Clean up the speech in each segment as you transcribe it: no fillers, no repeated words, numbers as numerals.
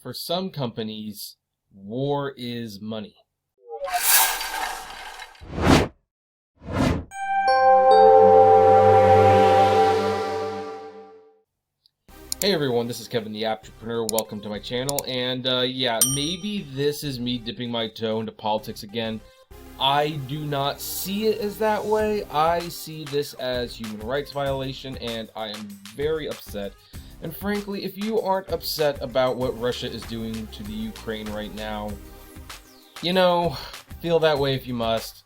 For some companies, war is money. Hey everyone, this is Kevin the Apptrepreneur. Welcome to my channel. And maybe this is me dipping my toe into politics again. I do not see it as that way. I see this as human rights violation, and I am very upset. And frankly, if you aren't upset about what Russia is doing to the Ukraine right now, feel that way if you must.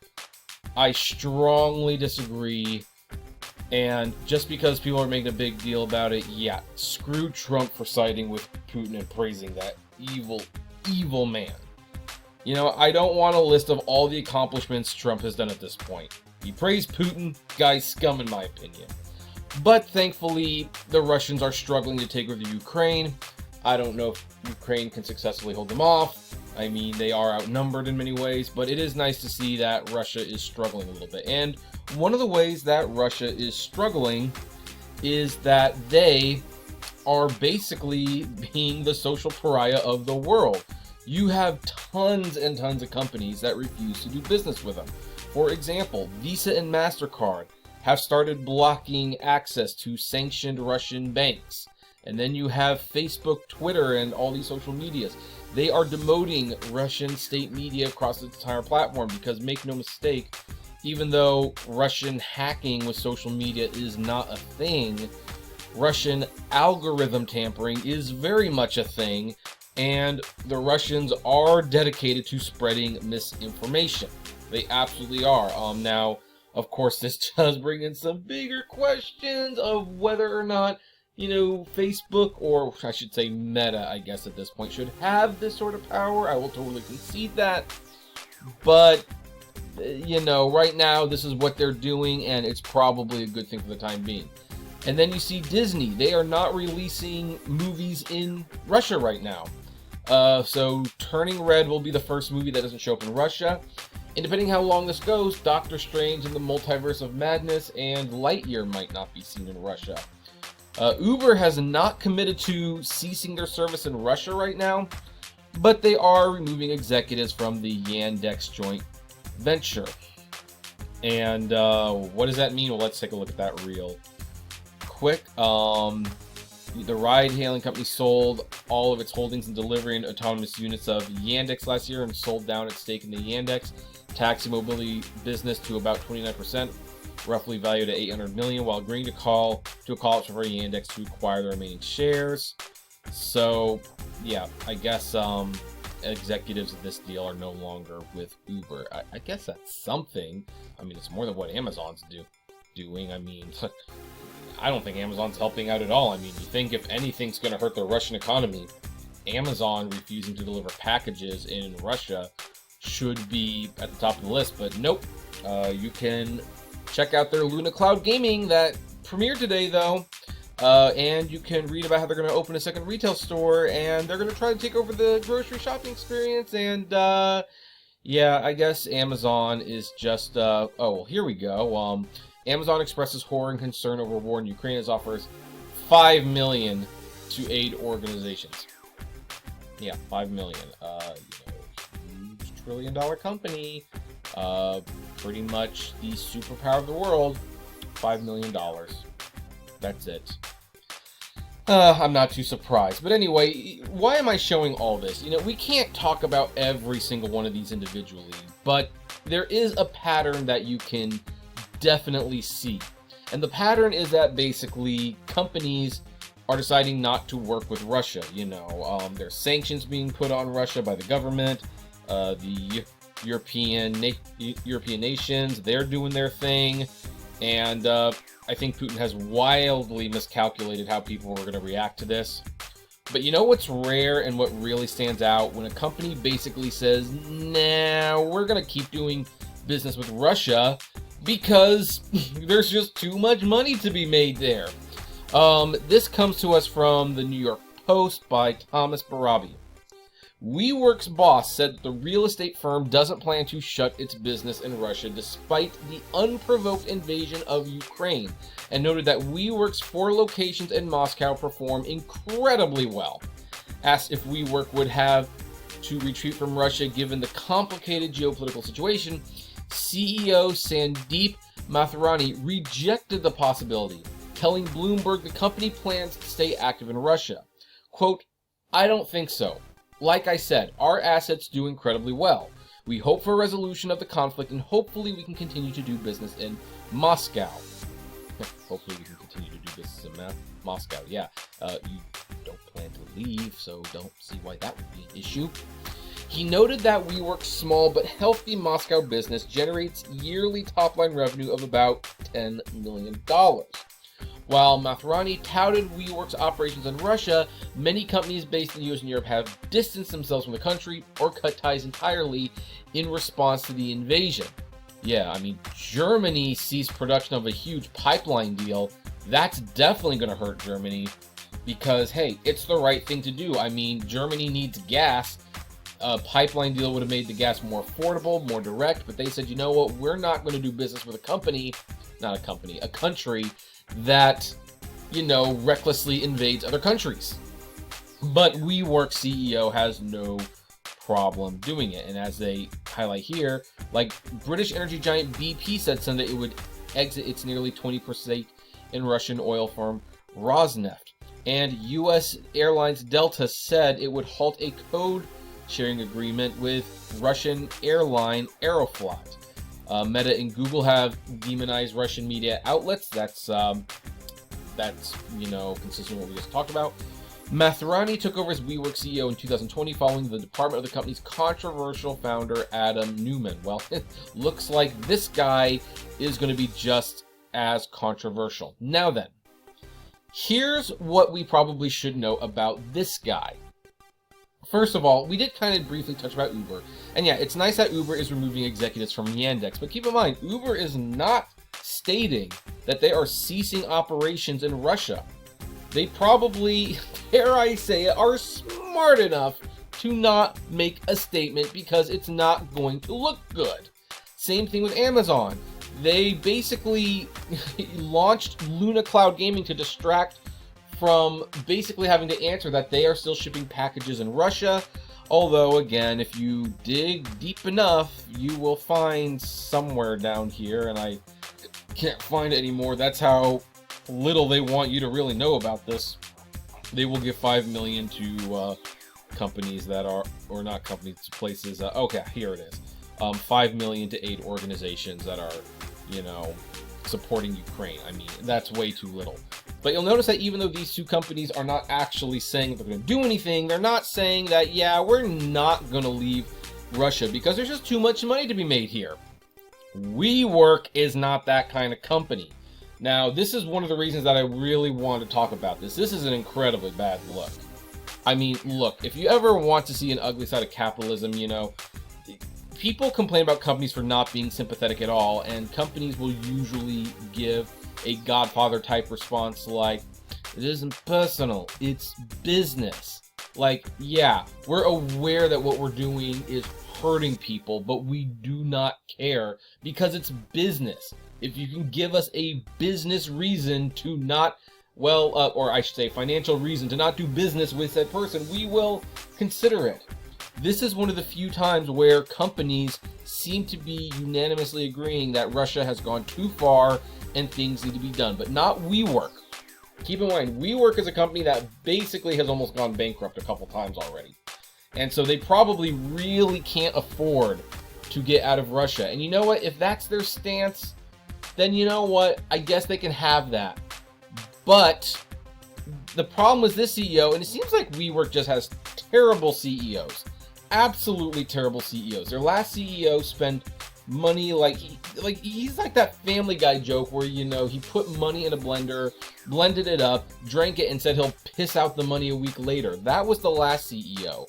I strongly disagree. And just because people are making a big deal about it, screw Trump for siding with Putin and praising that evil, evil man. I don't want a list of all the accomplishments Trump has done at this point. He praised Putin, guy's scum in my opinion. But thankfully, the Russians are struggling to take over the Ukraine. I don't know if Ukraine can successfully hold them off. I mean, they are outnumbered in many ways, but it is nice to see that Russia is struggling a little bit. And one of the ways that Russia is struggling is that they are basically being the social pariah of the world. You have tons and tons of companies that refuse to do business with them. For example, Visa and MasterCard have started blocking access to sanctioned Russian banks. And then you have Facebook, Twitter, and all these social medias. They are demoting Russian state media across its entire platform because, make no mistake, even though Russian hacking with social media is not a thing, Russian algorithm tampering is very much a thing, and the Russians are dedicated to spreading misinformation. They absolutely are. Now, of course, this does bring in some bigger questions of whether or not Facebook, or I should say Meta, I guess at this point, should have this sort of power. I will totally concede that. But, right now, this is what they're doing, and it's probably a good thing for the time being. And then you see Disney. They are not releasing movies in Russia right now. So Turning Red will be the first movie that doesn't show up in Russia. And depending how long this goes, Doctor Strange and the Multiverse of Madness and Lightyear might not be seen in Russia. Uber has not committed to ceasing their service in Russia right now, but they are removing executives from the Yandex joint venture. And what does that mean? Well, let's take a look at that real quick. The ride-hailing company sold all of its holdings in delivery and autonomous units of Yandex last year and sold down its stake in the Yandex taxi mobility business to about 29%. Roughly valued at $800 million, while agreeing to a call option for Yandex to acquire the remaining shares. So, I guess executives of this deal are no longer with Uber. I guess that's something. I mean, it's more than what Amazon's doing. I mean, I don't think Amazon's helping out at all. I mean, you think if anything's going to hurt the Russian economy, Amazon refusing to deliver packages in Russia should be at the top of the list. But nope, you can check out their Luna Cloud Gaming that premiered today, though, and you can read about how they're going to open a second retail store, and they're going to try to take over the grocery shopping experience, and, I guess Amazon is just, here we go. Amazon expresses horror and concern over war in Ukraine as offers $5 million to aid organizations. Yeah, $5 million. Huge $1 trillion company. Pretty much the superpower of the world, $5 million. That's it. I'm not too surprised. But anyway, why am I showing all this? We can't talk about every single one of these individually, but there is a pattern that you can definitely see. And the pattern is that basically companies are deciding not to work with Russia. There's sanctions being put on Russia by the government. The European nations, they're doing their thing, and I think Putin has wildly miscalculated how people were going to react to this. But what's rare and what really stands out? When a company basically says, nah, we're going to keep doing business with Russia because there's just too much money to be made there. This comes to us from the New York Post by Thomas Barabi. WeWork's boss said that the real estate firm doesn't plan to shut its business in Russia despite the unprovoked invasion of Ukraine, and noted that WeWork's 4 locations in Moscow perform incredibly well. Asked if WeWork would have to retreat from Russia given the complicated geopolitical situation, CEO Sandeep Mathrani rejected the possibility, telling Bloomberg the company plans to stay active in Russia. Quote, "I don't think so. Like I said, our assets do incredibly well. We hope for a resolution of the conflict and hopefully we can continue to do business in Moscow." Hopefully we can continue to do business in Moscow. Yeah, you don't plan to leave, so don't see why that would be an issue. He noted that WeWork's small but healthy Moscow business generates yearly top-line revenue of about $10 million. While Mathrani touted WeWork's operations in Russia, many companies based in the US and Europe have distanced themselves from the country or cut ties entirely in response to the invasion. Yeah, I mean, Germany ceased production of a huge pipeline deal. That's definitely going to hurt Germany because, hey, it's the right thing to do. I mean, Germany needs gas. A pipeline deal would have made the gas more affordable, more direct, but they said, you know what, we're not going to do business with a country that, recklessly invades other countries. But WeWork CEO has no problem doing it. And as they highlight here, like British energy giant BP said Sunday it would exit its nearly 20% in Russian oil firm Rosneft. And US Airlines Delta said it would halt a code sharing agreement with Russian airline Aeroflot. Meta and Google have demonized Russian media outlets. That's consistent with what we just talked about. Mathrani took over as WeWork CEO in 2020 following the department of the company's controversial founder Adam Neumann. Well, it looks like this guy is going to be just as controversial. Now then, here's what we probably should know about this guy. First of all, we did kind of briefly touch about Uber. And yeah, it's nice that Uber is removing executives from Yandex, but keep in mind, Uber is not stating that they are ceasing operations in Russia. They probably, dare I say it, are smart enough to not make a statement because it's not going to look good. Same thing with Amazon. They basically launched Luna Cloud Gaming to distract from basically having to answer that they are still shipping packages in Russia. Although, again, if you dig deep enough, you will find somewhere down here, and I can't find it anymore. That's how little they want you to really know about this. They will give $5 million to companies that are, or not companies, places. Okay, here it is. $5 million to aid organizations that are, supporting Ukraine. I mean, that's way too little. But you'll notice that even though these two companies are not actually saying they're going to do anything, they're not saying that, yeah, we're not going to leave Russia because there's just too much money to be made here. WeWork is not that kind of company. Now, this is one of the reasons that I really want to talk about this. This is an incredibly bad look. I mean, look, if you ever want to see an ugly side of capitalism, people complain about companies for not being sympathetic at all, and companies will usually give a Godfather type response like, it isn't personal, it's business. Like, yeah, we're aware that what we're doing is hurting people, but we do not care because it's business. If you can give us a business reason to not, or I should say financial reason to not do business with that person, we will consider it. This is one of the few times where companies seem to be unanimously agreeing that Russia has gone too far and things need to be done, but not WeWork. Keep in mind, WeWork is a company that basically has almost gone bankrupt a couple times already. And so they probably really can't afford to get out of Russia. And you know what? If that's their stance, then you know what? I guess they can have that. But the problem with this CEO, and it seems like WeWork just has terrible CEOs. Absolutely terrible CEOs. Their last CEO spent money he's like that Family Guy joke where he put money in a blender, blended it up, drank it, and said he'll piss out the money a week later. That was the last CEO.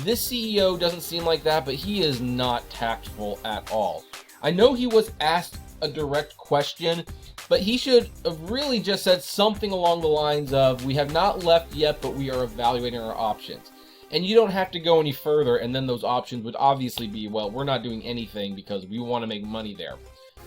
This CEO doesn't seem like that, but he is not tactful at all. I know he was asked a direct question, but he should have really just said something along the lines of, we have not left yet, but we are evaluating our options. And you don't have to go any further, and then those options would obviously be, well, we're not doing anything because we want to make money there.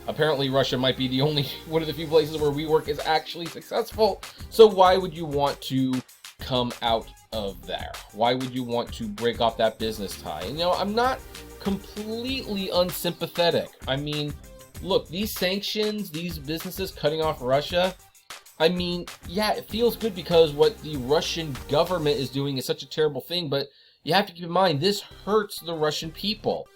Apparently, Russia might be the only one of the few places where WeWork is actually successful, so why would you want to come out of there? Why would you want to break off that business tie? And, I'm not completely unsympathetic. I mean, look, these sanctions, these businesses cutting off Russia, I mean, yeah, it feels good because what the Russian government is doing is such a terrible thing, but you have to keep in mind, this hurts the Russian people.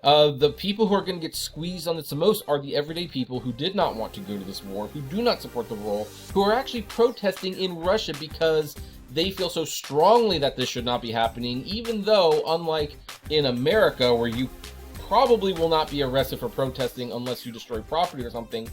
The people who are going to get squeezed on this the most are the everyday people who did not want to go to this war, who do not support the war, who are actually protesting in Russia because they feel so strongly that this should not be happening, even though, unlike in America, where you probably will not be arrested for protesting unless you destroy property or something,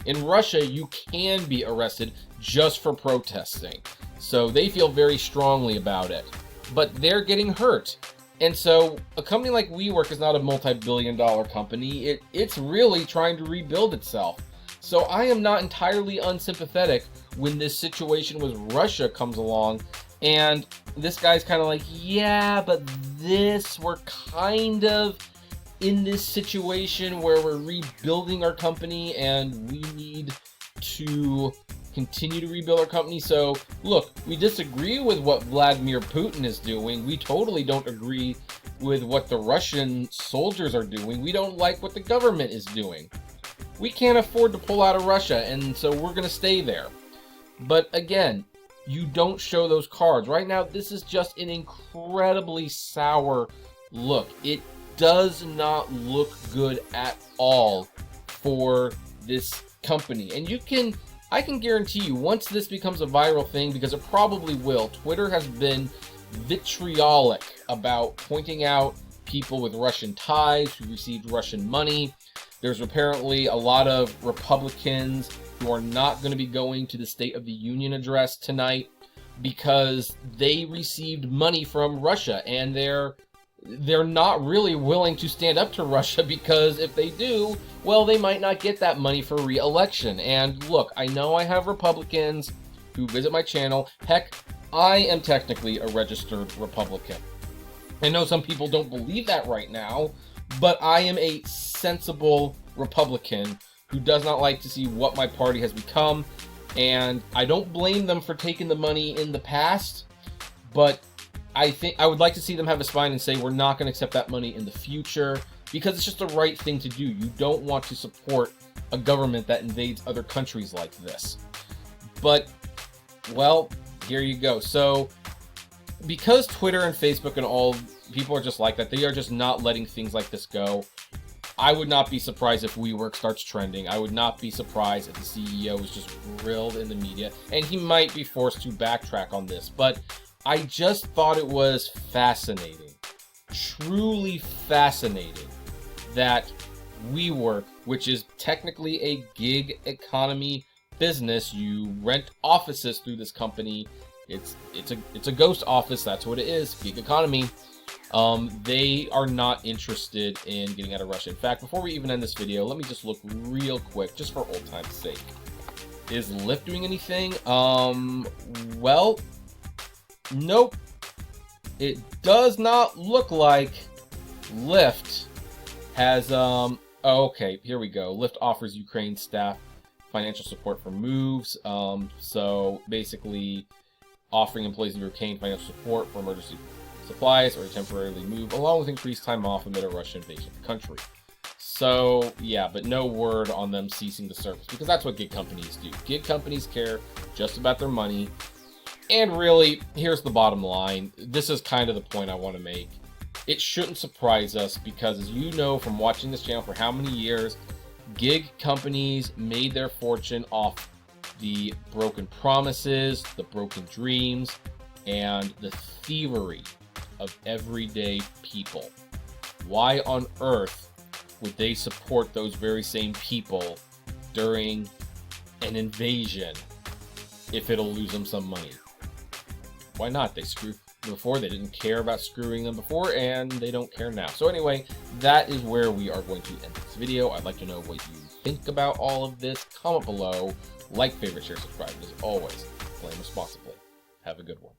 in Russia, you can be arrested just for protesting. So they feel very strongly about it. But they're getting hurt. And so a company like WeWork is not a multi-billion-dollar company. It's really trying to rebuild itself. So I am not entirely unsympathetic when this situation with Russia comes along. And this guy's kind of like, yeah, but we're kind of in this situation where we're rebuilding our company and we need to continue to rebuild our company. So look, we disagree with what Vladimir Putin is doing. We totally don't agree with what the Russian soldiers are doing. We don't like what the government is doing. We can't afford to pull out of Russia, and so we're going to stay there. But again, you don't show those cards. Right now, this is just an incredibly sour look. It does not look good at all for this company. And I can guarantee you, once this becomes a viral thing, because it probably will, Twitter has been vitriolic about pointing out people with Russian ties who received Russian money. There's apparently a lot of Republicans who are not going to be going to the State of the Union address tonight because they received money from Russia, and they're not really willing to stand up to Russia, because if they do, well, they might not get that money for re-election. And look, I know I have Republicans who visit my channel. Heck, I am technically a registered Republican. I know some people don't believe that right now, but I am a sensible Republican who does not like to see what my party has become. And I don't blame them for taking the money in the past, but I think I would like to see them have a spine and say, we're not going to accept that money in the future, because it's just the right thing to do. You don't want to support a government that invades other countries like this. But, well, here you go. So, because Twitter and Facebook and all people are just like that, they are just not letting things like this go. I would not be surprised if WeWork starts trending. I would not be surprised if the CEO is just grilled in the media, and he might be forced to backtrack on this. But I just thought it was fascinating, truly fascinating, that WeWork, which is technically a gig economy business, you rent offices through this company. It's a ghost office. That's what it is. Gig economy. They are not interested in getting out of Russia. In fact, before we even end this video, let me just look real quick, just for old time's sake. Is Lyft doing anything? Well, nope. It does not look like Lyft has, okay, here we go. Lyft offers Ukraine staff financial support for moves. So basically offering employees in Ukraine financial support for emergency supplies or to temporarily move, along with increased time off amid a Russian invasion of the country. So, yeah, but no word on them ceasing the service, because that's what gig companies do. Gig companies care just about their money. And really, here's the bottom line. This is kind of the point I want to make. It shouldn't surprise us, because as you know from watching this channel for how many years, gig companies made their fortune off the broken promises, the broken dreams, and the thievery of everyday people. Why on earth would they support those very same people during an invasion if it'll lose them some money? Why not? They screwed before. They didn't care about screwing them before, and they don't care now. So anyway, that is where we are going to end this video. I'd like to know what you think about all of this. Comment below. Like, favorite, share, subscribe. As always, play responsibly. Have a good one.